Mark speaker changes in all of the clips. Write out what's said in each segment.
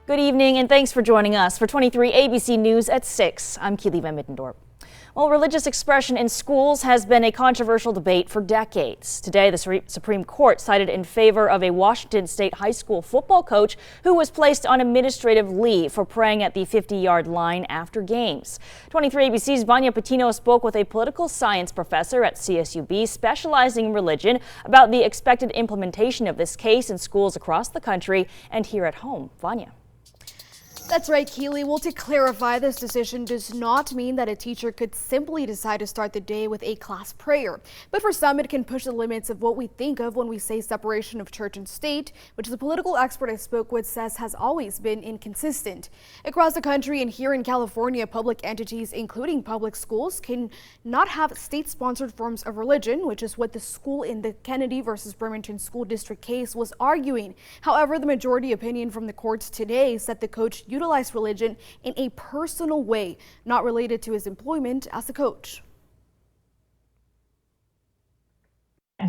Speaker 1: Good evening and thanks for joining us for 23 ABC News at 6. I'm Keely Van Mittendorp. Well, religious expression in schools has been a controversial debate for decades. Today, the Supreme Court sided in favor of a Washington State high school football coach who was placed on administrative leave for praying at the 50-yard line after games. 23 ABC's Vanya Patino spoke with a political science professor at CSUB specializing in religion about the expected implementation of this case in schools across the country and here at home. Vanya.
Speaker 2: That's right, Keely. Well, to clarify, this decision does not mean that a teacher could simply decide to start the day with a class prayer. But for some, it can push the limits of what we think of when we say separation of church and state, which the political expert I spoke with says has always been inconsistent. Across the country and here in California, public entities, including public schools, can not have state-sponsored forms of religion, which is what the school in the Kennedy versus Bremerton School District case was arguing. However, the majority opinion from the courts today said the coach utilized religion in a personal way, not related to his employment as a coach.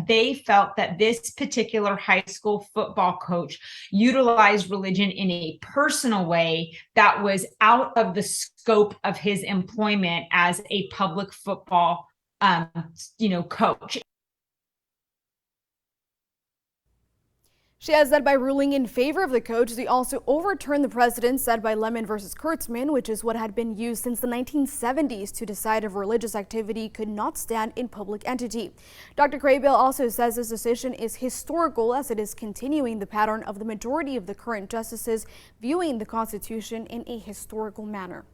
Speaker 3: They felt that this particular high school football coach utilized religion in a personal way that was out of the scope of his employment as a public football coach.
Speaker 2: She has said by ruling in favor of the coach, they also overturned the precedent set by Lemon versus Kurtzman, which is what had been used since the 1970s to decide if religious activity could not stand in public entity. Dr. Craybill also says this decision is historical as it is continuing the pattern of the majority of the current justices viewing the Constitution in a historical manner.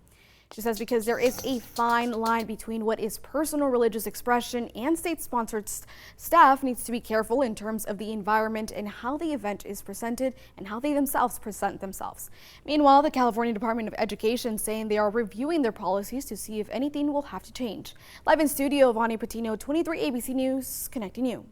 Speaker 2: She says because there is a fine line between what is personal religious expression and state-sponsored staff needs to be careful in terms of the environment and how the event is presented and how they themselves present themselves. Meanwhile, the California Department of Education saying they are reviewing their policies to see if anything will have to change. Live in studio, Vanya Patino, 23 ABC News, connecting you.